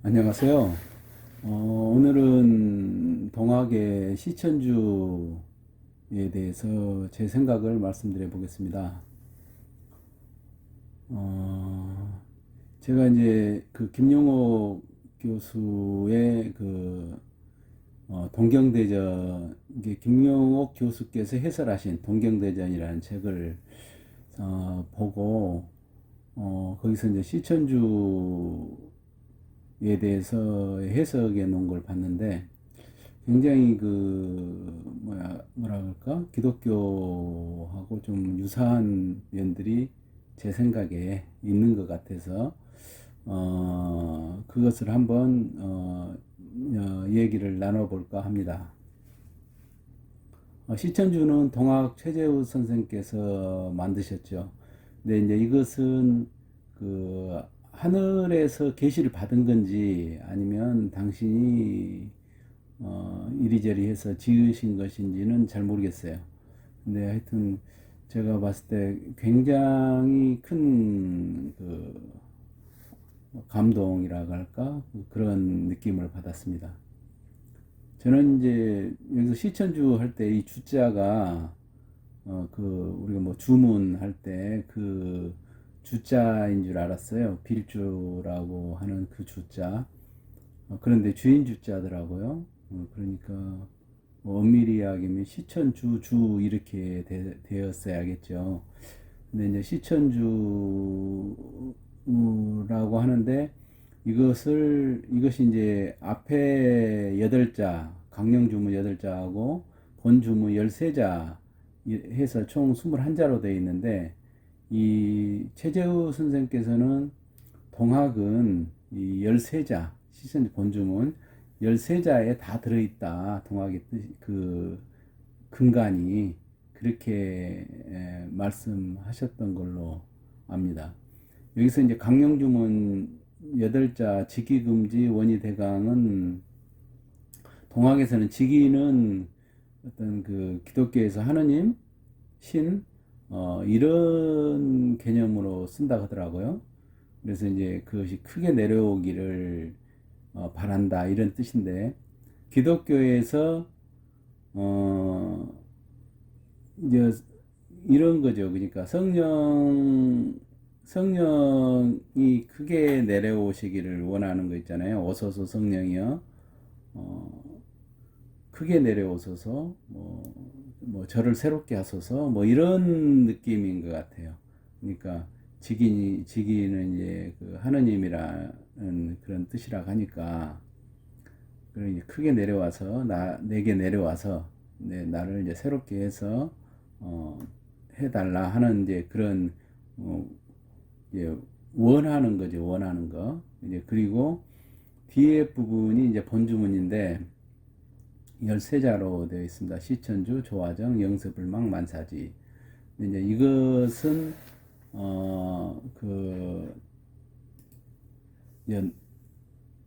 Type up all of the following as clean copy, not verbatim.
안녕하세요. 오늘은 동학의 시천주에 대해서 제 생각을 말씀드려 보겠습니다. 어, 제가 이제 그 김용옥 교수의 동경대전, 이게 김용옥 교수께서 해설하신 동경대전이라는 책을 보고, 거기서 이제 시천주에 대해서 해석해 놓은 걸 봤는데, 굉장히 뭐라 그럴까? 기독교하고 좀 유사한 면들이 제 생각에 있는 것 같아서, 그것을 한번, 얘기를 나눠볼까 합니다. 시천주는 동학 최재우 선생께서 만드셨죠. 근데 이제 이것은 하늘에서 계시를 받은 건지 아니면 당신이 이리저리 해서 지으신 것인지는 잘 모르겠어요. 근데 하여튼 제가 봤을 때 굉장히 큰 감동이라고 할까? 그런 느낌을 받았습니다. 저는 이제 여기서 시천주 할 때 이 주자가 우리가 뭐 주문할 때 주자인 줄 알았어요. 빌주라고 하는 그 주자. 그런데 주인 주자더라고요. 그러니까 뭐 엄밀히 이야기하면 시천주 주 이렇게 되었어야겠죠. 근데 이제 시천주라고 하는데 이것이 이제 앞에 8자, 강령주문 8자하고 본주문 13자 해서 총 21자로 되어 있는데, 이 최재우 선생께서는 동학은 이 13자, 시선 본주문 13자에 다 들어있다. 동학의 근간이 그렇게 말씀하셨던 걸로 압니다. 여기서 이제 강령주문 8자 직기금지 원의대강은 동학에서는 직위는 어떤 기독교에서 하느님, 신, 이런 개념으로 쓴다 하더라고요. 그래서 이제 그것이 크게 내려오기를 바란다 이런 뜻인데, 기독교에서 어 이제 이런 거죠. 그러니까 성령이 크게 내려오시기를 원하는 거 있잖아요. 오소서 성령이여, 크게 내려오소서, 저를 새롭게 하소서, 뭐 이런 느낌인 것 같아요. 그러니까 직인은 이제 하느님이라는 그런 뜻이라고 하니까, 그러니 크게 내려와서 내게 내려와서 나를 이제 새롭게 해서 어, 해달라 하는 이제 그런 어, 이제 원하는 거죠. 원하는 거. 이제 그리고 뒤에 부분이 이제 본주문인데 13자로 되어 있습니다. 시천주, 조화정, 영서불망, 만사지. 이제 이것은 어, 그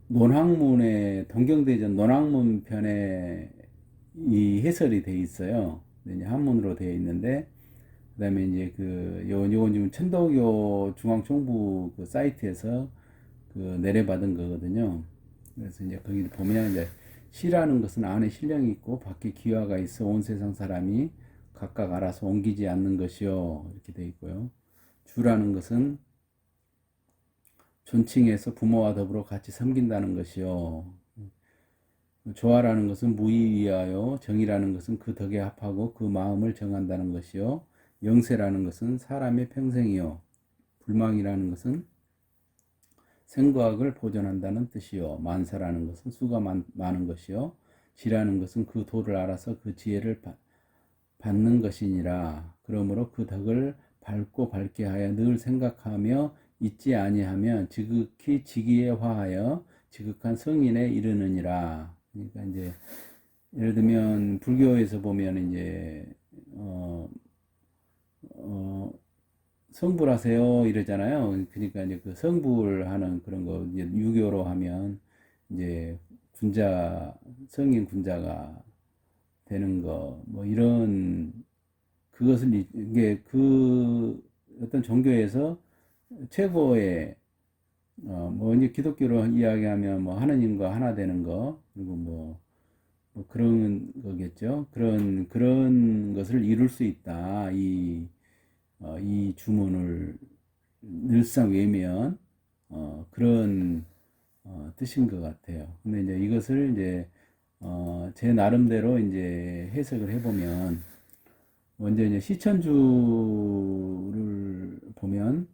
논학문의 동경대전 논학문 편에 이 해설이 돼 있어요. 이제 한문으로 되어 있는데, 그다음에 이제 요건 지금 천도교 중앙총부 사이트에서 내려받은 거거든요. 그래서 이제 거기 보면 이제 시라는 것은 안에 신령이 있고 밖에 기화가 있어 온 세상 사람이 각각 알아서 옮기지 않는 것이요 이렇게 되어 있고요. 주라는 것은 존칭해서 부모와 더불어 같이 섬긴다는 것이요. 조화라는 것은 무의위하여, 정의라는 것은 그 덕에 합하고 그 마음을 정한다는 것이요. 영세라는 것은 사람의 평생이요. 불망이라는 것은 생과학을 보존한다는 뜻이요. 만사라는 것은 수가 많은 것이요. 지라는 것은 그 도를 알아서 그 지혜를 받는 것이니라. 그러므로 그 덕을 밝고 밝게 하여 늘 생각하며 잊지 아니하면 지극히 지기에 화하여 지극한 성인에 이르느니라. 그러니까 이제 예를 들면 불교에서 보면 이제 어, 성불하세요 이러잖아요. 그러니까 이제 성불하는 그런 거 이제 유교로 하면 이제 성인 군자가 되는 거 뭐 이런, 이게 어떤 종교에서 최고의 뭐 이제 기독교로 이야기하면 뭐 하느님과 하나 되는 거, 그리고 뭐 그런 거겠죠. 그런 것을 이룰 수 있다. 이 주문을 늘상 외면, 그런, 뜻인 것 같아요. 근데 이제 이것을 이제, 제 나름대로 이제 해석을 해보면, 먼저 이제 시천주를 보면,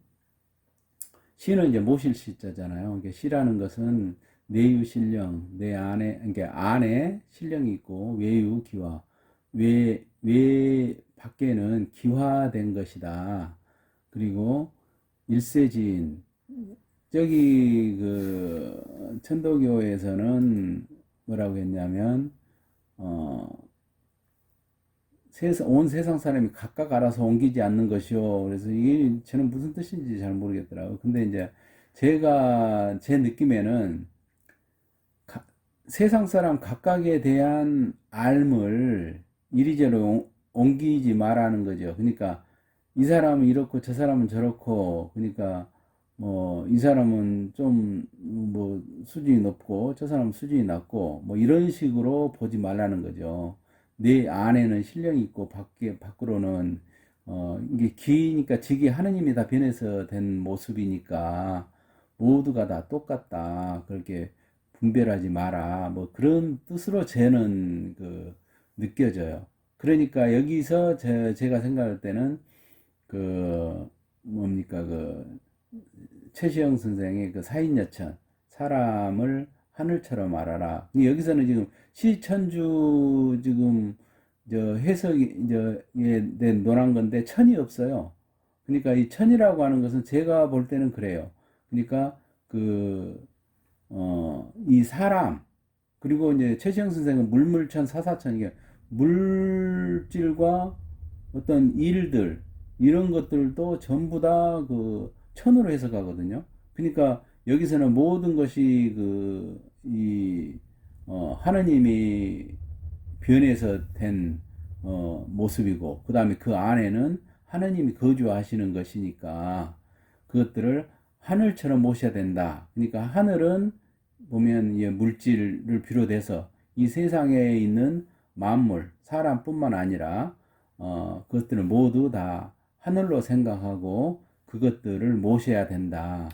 시는 이제 모실 시자잖아요. 이게 시라는 것은 내유 신령, 내 안에, 그러니까 안에 신령이 있고, 외유 기화, 외 밖에는 기화된 것이다. 그리고 일세지인, 저기 그 천도교에서는 뭐라고 했냐면, 어, 온 세상 사람이 각각 알아서 옮기지 않는 것이요. 그래서 이게 저는 무슨 뜻인지 잘 모르겠더라고요. 근데 이제 제 느낌에는 가- 세상 사람 각각에 대한 알을 이리저리 옮기지 말라는 거죠. 그러니까 이 사람은 이렇고 저 사람은 저렇고, 그러니까 뭐 이 사람은 좀 뭐 수준이 높고 저 사람은 수준이 낮고 뭐 이런 식으로 보지 말라는 거죠. 내 안에는 신령이 있고 밖으로는 이게 기니까 직이 하느님이 다 변해서 된 모습이니까 모두가 다 똑같다. 그렇게 분별하지 마라. 뭐 그런 뜻으로 쟤는 느껴져요. 그러니까 여기서 제가 생각할 때는 그 뭡니까 최시영 선생의 그 사인여천, 사람을 하늘처럼 알아라. 여기서는 지금 시천주 지금 저 해석이 된 논한 건데 천이 없어요. 그러니까 이 천이라고 하는 것은 제가 볼 때는 그래요. 그러니까 그 이 사람, 그리고 이제 최시영 선생은 물물천 사사천, 이게 물질과 어떤 일들, 이런 것들도 전부 다 그 천으로 해석하거든요. 그러니까 여기서는 모든 것이 하느님이 변해서 된 모습이고, 그 다음에 그 안에는 하느님이 거주하시는 것이니까 그것들을 하늘처럼 모셔야 된다. 그러니까 하늘은 보면 물질을 비롯해서 이 세상에 있는 만물, 사람뿐만 아니라 그것들을 모두 다 하늘로 생각하고 그것들을 모셔야 된다.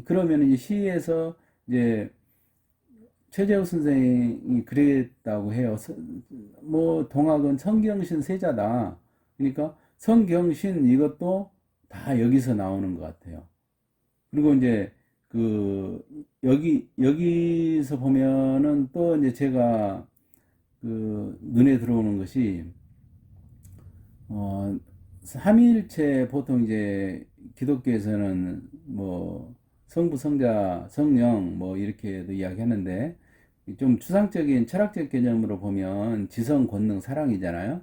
그러면 이제 시에서 이제 최재욱 선생이 그랬다고 해요. 뭐 동학은 성경신 세자다. 그러니까 성경신 이것도 다 여기서 나오는 것 같아요. 그리고 이제 여기서 보면은 또 이제 제가 눈에 들어오는 것이 어 삼위일체, 보통 이제 기독교에서는 뭐 성부, 성자, 성령 뭐 이렇게도 이야기하는데, 좀 추상적인 철학적 개념으로 보면 지성, 권능, 사랑이잖아요.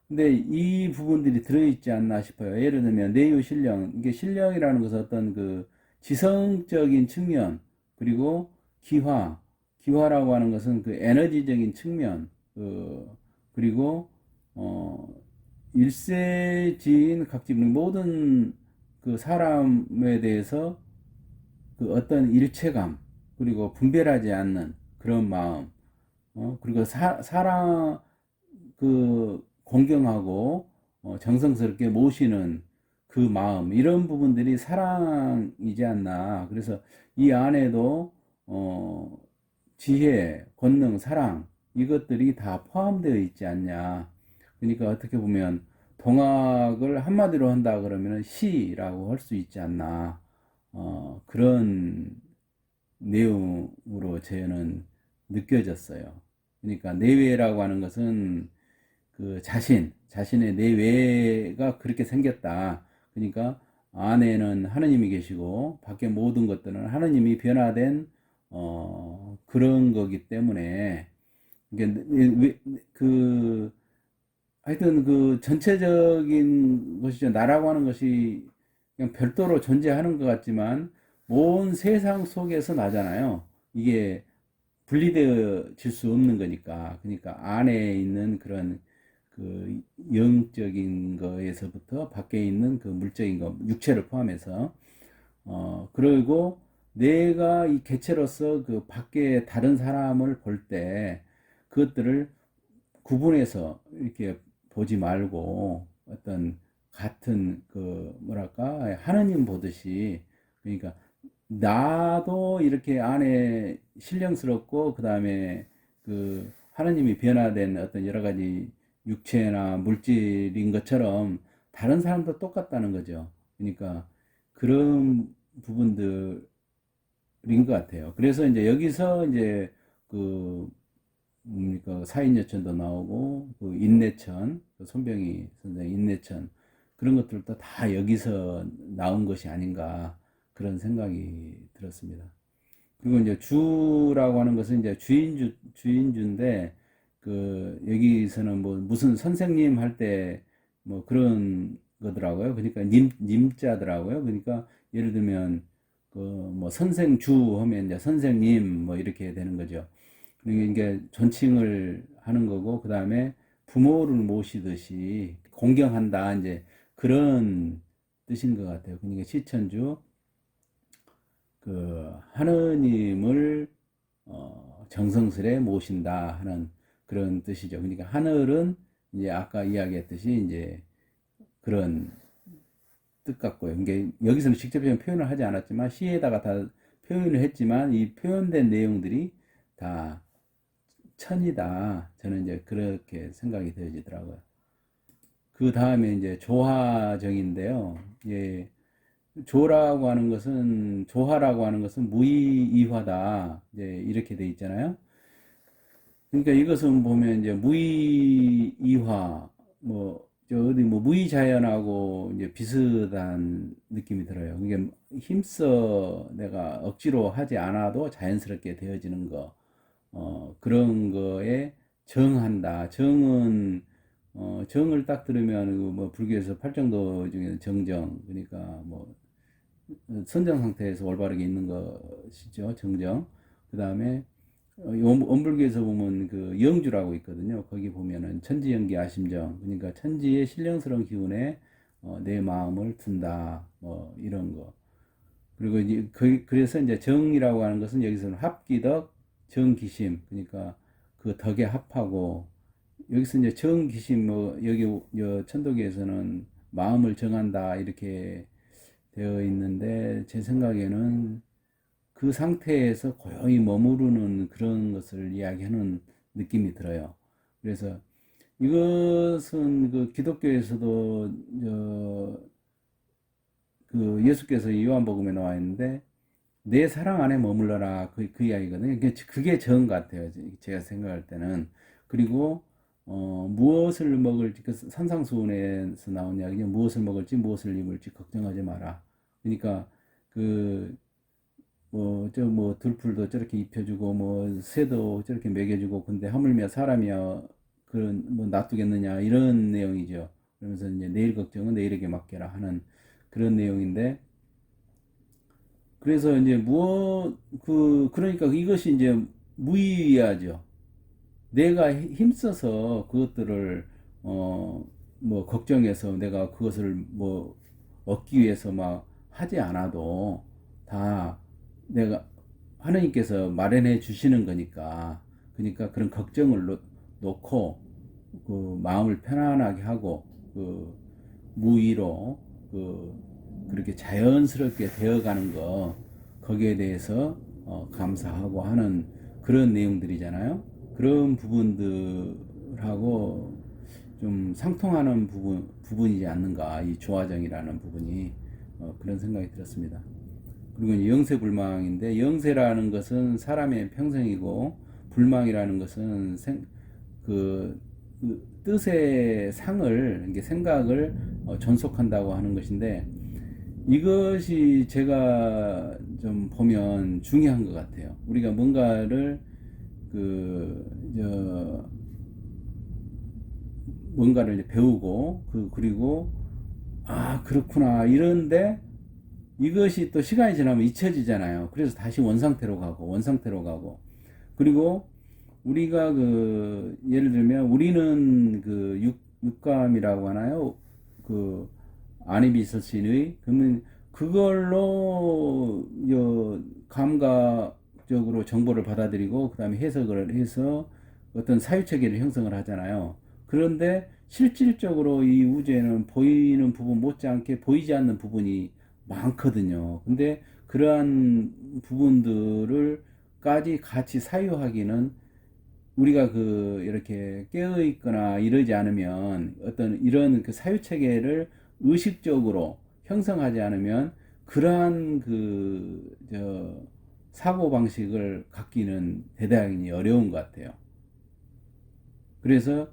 근데 이 부분들이 들어있지 않나 싶어요. 예를 들면 내유 신령, 이게 신령이라는 것은 어떤 지성적인 측면, 그리고 기화라고 하는 것은 에너지적인 측면, 그리고 어 일세지인 각지 모든 사람에 대해서 어떤 일체감, 그리고 분별하지 않는 그런 마음, 그리고 사랑, 공경하고 정성스럽게 모시는 그 마음, 이런 부분들이 사랑이지 않나. 그래서 이 안에도 어, 지혜, 권능, 사랑, 이것들이 다 포함되어 있지 않냐. 그러니까 어떻게 보면 동학을 한마디로 한다 그러면 시라고 할 수 있지 않나. 그런 내용으로 저는 느껴졌어요. 그러니까 내외라고 하는 것은 자신의 내외가 그렇게 생겼다. 그러니까 안에는 하느님이 계시고 밖에 모든 것들은 하느님이 변화된 그런 거기 때문에 이게 하여튼 전체적인 것이죠. 나라고 하는 것이 그냥 별도로 존재하는 것 같지만 온 세상 속에서 나잖아요. 이게 분리되어질 수 없는 거니까. 그러니까 안에 있는 그런 영적인 거에서부터 밖에 있는 물적인 거, 육체를 포함해서 그리고 내가 이 개체로서 그 밖에 다른 사람을 볼 때 그것들을 구분해서 이렇게 보지 말고 어떤 같은 그 뭐랄까 하느님 보듯이, 그러니까 나도 이렇게 안에 신령스럽고 그다음에 그 하느님이 변화된 어떤 여러 가지 육체나 물질인 것처럼 다른 사람도 똑같다는 거죠. 그러니까 그런 부분들인 것 같아요. 그래서 이제 여기서 이제 그 뭡니까 사인여천도 나오고 그 인내천, 그 손병희 선생 인내천, 그런 것들도 다 여기서 나온 것이 아닌가 그런 생각이 들었습니다. 그리고 이제 주라고 하는 것은 이제 주인주인데 그 여기서는 뭐 무슨 선생님 할 때 뭐 그런 거더라고요. 그러니까 님자더라고요. 그러니까 예를 들면 그 뭐 선생주 하면 이제 선생님 뭐 이렇게 되는 거죠. 그러니까 이게 존칭을 하는 거고, 그 다음에 부모를 모시듯이 공경한다, 이제 그런 뜻인 것 같아요. 그러니까 시천주, 그 하느님을 정성스레 모신다 하는 그런 뜻이죠. 그러니까 하늘은 이제 아까 이야기했듯이 이제 그런 뜻 같고요. 이게 여기서는 직접적인 표현을 하지 않았지만 시에다가 다 표현을 했지만 이 표현된 내용들이 다 천이다. 저는 이제 그렇게 생각이 되어지더라고요. 그 다음에 이제 조화정인데요. 예, 조라고 하는 것은, 조화라고 하는 것은 무의이화다. 이제 이렇게 돼 있잖아요. 그러니까 이것은 보면 이제 무의이화, 뭐, 저 어디 뭐 무의자연하고 이제 비슷한 느낌이 들어요. 이게 힘써 내가 억지로 하지 않아도 자연스럽게 되어지는 거. 그런 거에 정한다. 정은, 정을 딱 들으면, 그뭐 불교에서 팔정도 중에 정정, 그러니까 뭐, 선정 상태에서 올바르게 있는 것이죠. 정정. 그 다음에, 원불교에서 보면 그 영주라고 있거든요. 거기 보면은 천지연기 아심정. 그러니까 천지의 신령스러운 기운에 내 마음을 둔다. 뭐, 이런 거. 그리고 이제 그래서 이제 정이라고 하는 것은 여기서는 합기덕, 정기심, 그러니까 그 덕에 합하고, 여기서 이제 정기심, 뭐 여기 천도교에서는 마음을 정한다 이렇게 되어 있는데, 제 생각에는 그 상태에서 고요히 머무르는 그런 것을 이야기하는 느낌이 들어요. 그래서 이것은 그 기독교에서도 그 예수께서 요한복음에 나와 있는데 내 사랑 안에 머물러라, 그 이야기거든요. 그게 정 같아요. 제가 생각할 때는. 그리고 무엇을 먹을지, 그 산상수훈에서 나온 이야기죠. 무엇을 먹을지 무엇을 입을지 걱정하지 마라. 그러니까 그 뭐 저 뭐 들풀도 저렇게 입혀주고 뭐 새도 저렇게 먹여주고, 근데 하물며 사람이야 그런 뭐 놔두겠느냐 이런 내용이죠. 그러면서 이제 내일 걱정은 내일에게 맡겨라 하는 그런 내용인데, 그래서 이제 그러니까 이것이 이제 무의미하죠. 내가 힘써서 그것들을, 뭐, 걱정해서 내가 그것을 뭐, 얻기 위해서 막 하지 않아도 다 내가 하나님께서 마련해 주시는 거니까. 그러니까 그런 걱정을 놓고 그 마음을 편안하게 하고 그 무의로 그렇게 자연스럽게 되어가는 거, 거기에 대해서 감사하고 하는 그런 내용들이잖아요. 그런 부분들하고 좀 상통하는 부분이지 않는가, 이 조화정이라는 부분이. 그런 생각이 들었습니다. 그리고 이제 영세불망인데, 영세라는 것은 사람의 평생이고 불망이라는 것은 그, 그 뜻의 상을, 이게 생각을 존속한다고 하는 것인데, 이것이 제가 좀 보면 중요한 것 같아요. 우리가 뭔가를 뭔가를 이제 배우고 그리고 아 그렇구나 이런데 이것이 또 시간이 지나면 잊혀지잖아요. 그래서 다시 원상태로 가고, 그리고 우리가 예를 들면 우리는 육감이라고 하나요? 그 안이비서신의, 그러면 그걸로 감각적으로 정보를 받아들이고 그다음에 해석을 해서 어떤 사유체계를 형성을 하잖아요. 그런데 실질적으로 이 우주에는 보이는 부분 못지않게 보이지 않는 부분이 많거든요. 근데 그러한 부분들을까지 같이 사유하기는 우리가 이렇게 깨어 있거나 이러지 않으면 어떤 이런 그 사유 체계를 의식적으로 형성하지 않으면 그러한 사고 방식을 갖기는 대단히 어려운 것 같아요. 그래서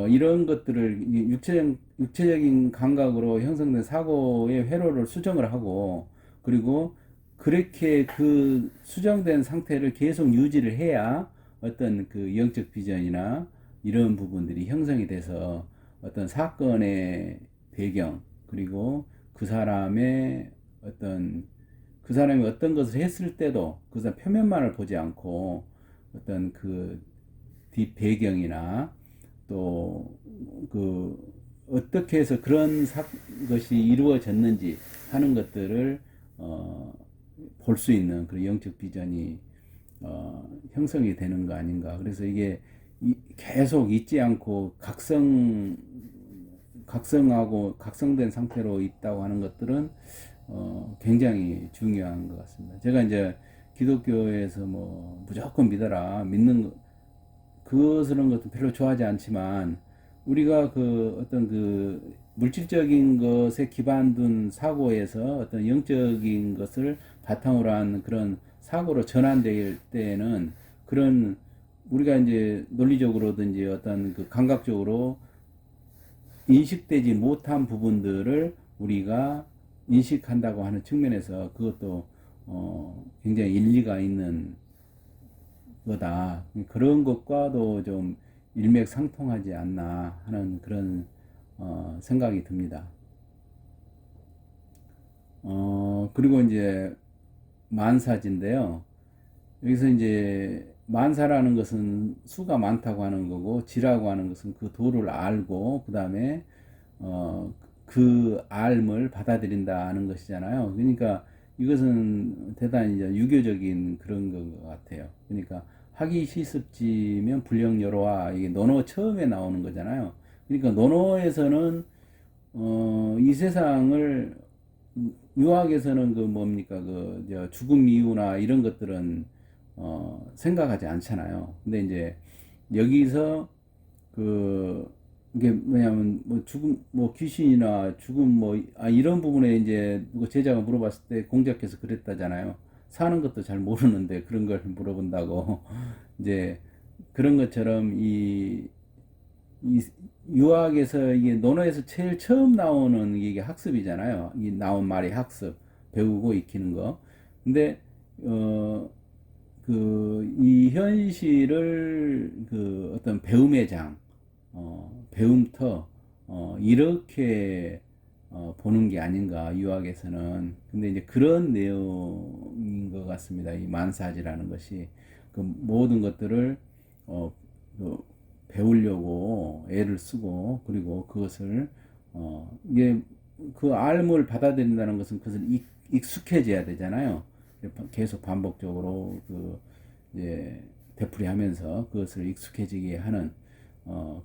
이런 것들을 육체적인 감각으로 형성된 사고의 회로를 수정을 하고, 그리고 그렇게 그 수정된 상태를 계속 유지를 해야 어떤 그 영적 비전이나 이런 부분들이 형성이 돼서 어떤 사건의 배경, 그리고 어떤 그 사람이 어떤 것을 했을 때도 그 사람 표면만을 보지 않고 어떤 그 뒷배경이나 또 어떻게 해서 그런 것이 이루어졌는지 하는 것들을 볼 수 있는 그런 영적 비전이 형성이 되는 거 아닌가. 그래서 이게 계속 잊지 않고 각성하고 각성된 상태로 있다고 하는 것들은 굉장히 중요한 것 같습니다. 제가 이제 기독교에서 뭐 무조건 믿어라, 그런 것도 별로 좋아하지 않지만, 우리가 어떤 물질적인 것에 기반 둔 사고에서 어떤 영적인 것을 바탕으로 한 그런 사고로 전환될 때에는, 그런 우리가 이제 논리적으로든지 어떤 감각적으로 인식되지 못한 부분들을 우리가 인식한다고 하는 측면에서 그것도 굉장히 일리가 있는 거다. 그런 것과도 좀 일맥상통하지 않나 하는 그런 생각이 듭니다. 그리고 이제 만사지인데요. 여기서 이제 만사라는 것은 수가 많다고 하는 거고, 지라고 하는 것은 그 도를 알고 그 다음에 그 알을 받아들인다 하는 것이잖아요. 그러니까 이것은 대단히 이제 유교적인 그런 것 같아요. 그러니까 하기 실습지면 불령여로와, 이게 논어 처음에 나오는 거잖아요. 그러니까 논어에서는 이 세상을, 유학에서는 뭡니까 죽음 이유나 이런 것들은 생각하지 않잖아요. 근데 이제 여기서 이게 뭐냐면 뭐 죽음, 뭐 귀신이나 죽음, 이런 부분에 이제 누가 제자가 물어봤을 때 공자께서 그랬다잖아요. 사는 것도 잘 모르는데 그런 걸 물어본다고. 이제 그런 것처럼 이 유학에서, 이게 논어에서 제일 처음 나오는 이게 학습이잖아요. 이 나온 말이 학습, 배우고 익히는 거. 근데 이 현실을 어떤 배움의 장, 배움터, 이렇게 보는 게 아닌가, 유학에서는. 근데 이제 그런 내용인 것 같습니다. 이 만사지라는 것이 그 모든 것들을 어, 그 배우려고 애를 쓰고, 그리고 그것을 이게 그 알을 받아들인다는 것은 그것을 익숙해져야 되잖아요. 계속 반복적으로 이제 되풀이하면서 그것을 익숙해지게 하는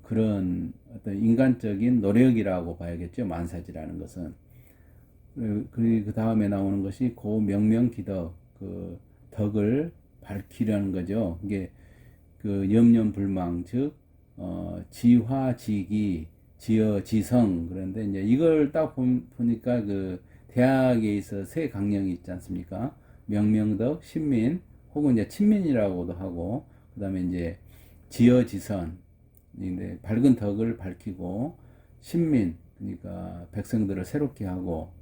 그런 어떤 인간적인 노력이라고 봐야겠죠. 만사지라는 것은. 그리고 그 다음에 나오는 것이 고명명기덕, 그 덕을 밝히려는 거죠. 이게 염려불망, 즉 지화지기, 지어지성. 그런데 이제 이걸 딱 보니까 대학에 있어 세 강령이 있지 않습니까? 명명덕, 신민, 혹은 이제 친민이라고도 하고, 그 다음에 이제 지어지선, 근데 밝은 덕을 밝히고, 신민, 그러니까 백성들을 새롭게 하고,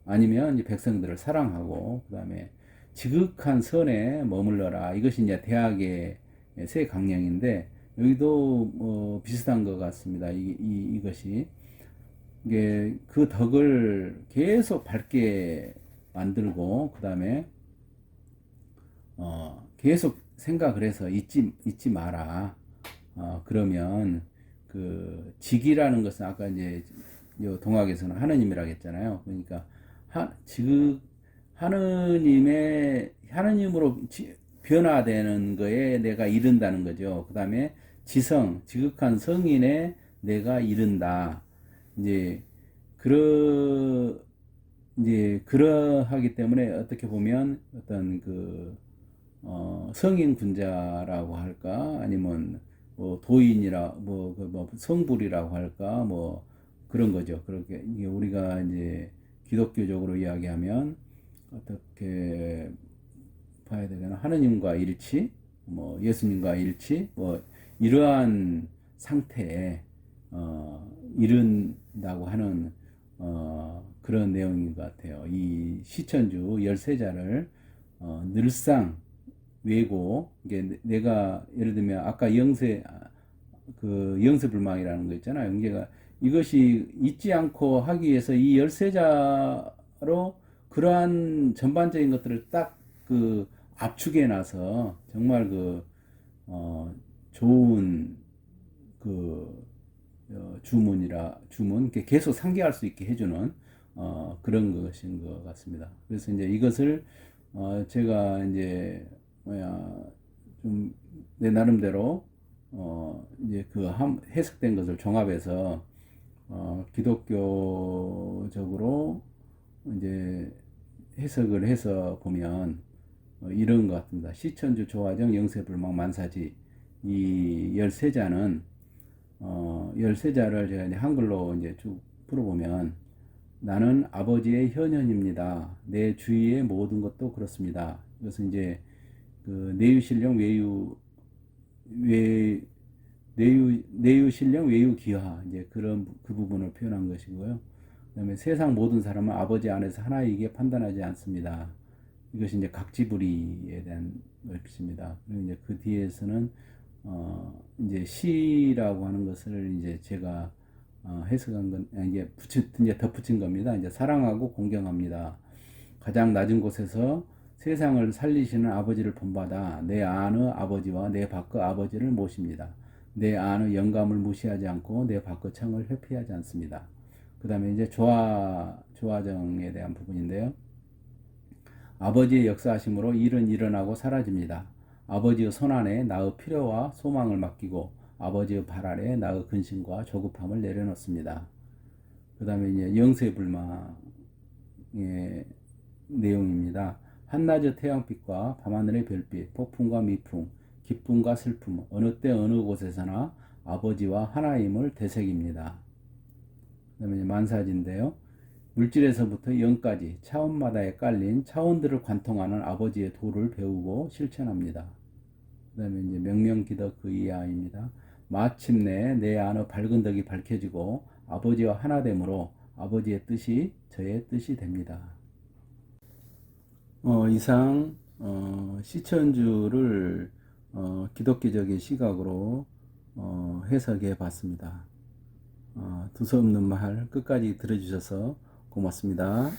아니면 이제 백성들을 사랑하고, 그 다음에 지극한 선에 머물러라. 이것이 이제 대학의 세 강령인데, 여기도 비슷한 것 같습니다. 이것이 이게 그 덕을 계속 밝게 만들고, 그 다음에 계속 생각을 해서 잊지 마라. 그러면 직이라는 것은 아까 이제 요 동학에서는 하느님이라고 했잖아요. 그러니까 지극 하느님으로 변화되는 거에 내가 이른다는 거죠. 그 다음에 지극한 성인에 내가 이른다. 이제 그러 이제 그러하기 때문에 어떻게 보면 어떤 성인 군자라고 할까, 아니면 뭐 도인이라 뭐 성불이라고 할까, 뭐 그런 거죠. 그렇게 이게 우리가 이제 기독교적으로 이야기하면 어떻게 봐야 되나, 하느님과 일치, 뭐 예수님과 일치, 뭐 이러한 상태에 이른다고 하는 그런 내용인 것 같아요. 이 시천주 열세자를 늘상 외고, 이게 내가 예를 들면 아까 영세불망이라는 거 있잖아요. 영계가 이것이 잊지 않고 하기 위해서 이 열세자로 그러한 전반적인 것들을 딱 압축해 놔서 정말 좋은 그 주문 계속 상기할 수 있게 해주는 그런 것인 것 같습니다. 그래서 이제 이것을 제가 이제 좀 내 나름대로 이제 해석된 것을 종합해서 기독교적으로 이제 해석을 해서 보면 이런 것 같습니다. 시천주 조화정 영세불망 만사지, 이 열세자는 열세자를 제가 이제 한글로 이제 쭉 풀어보면, 나는 아버지의 현현입니다. 내 주위의 모든 것도 그렇습니다. 이것은 이제 내유신령 내유신령 외유기하, 이제 그 부분을 표현한 것이고요. 그다음에 세상 모든 사람은 아버지 안에서 하나이기에 판단하지 않습니다. 이것이 이제 각지불이에 대한 것입니다. 그리고 이제 그 뒤에서는 이제 시라고 하는 것을 이제 제가 해석한 건 이제 덧붙인 겁니다. 이제 사랑하고 공경합니다. 가장 낮은 곳에서 세상을 살리시는 아버지를 본받아 내 안의 아버지와 내 밖의 아버지를 모십니다. 내 안의 영감을 무시하지 않고 내 밖의 청을 회피하지 않습니다. 그 다음에 이제 조화정에 대한 부분인데요. 아버지의 역사하심으로 일은 일어나고 사라집니다. 아버지의 손 안에 나의 필요와 소망을 맡기고 아버지의 발 아래 나의 근심과 조급함을 내려놓습니다. 그 다음에 이제 영세불망의 내용입니다. 한낮의 태양빛과 밤하늘의 별빛, 폭풍과 미풍, 기쁨과 슬픔, 어느 때 어느 곳에서나 아버지와 하나임을 되새깁니다. 그 다음에 만사지인데요. 물질에서부터 영까지 차원마다에 깔린 차원들을 관통하는 아버지의 도를 배우고 실천합니다. 그 다음에 이제 명명기덕 그 이하입니다. 마침내 내 안의 밝은 덕이 밝혀지고 아버지와 하나됨으로 아버지의 뜻이 저의 뜻이 됩니다. 이상 시천주를 기독교적인 시각으로 해석해 봤습니다. 두서없는 말 끝까지 들어주셔서 고맙습니다.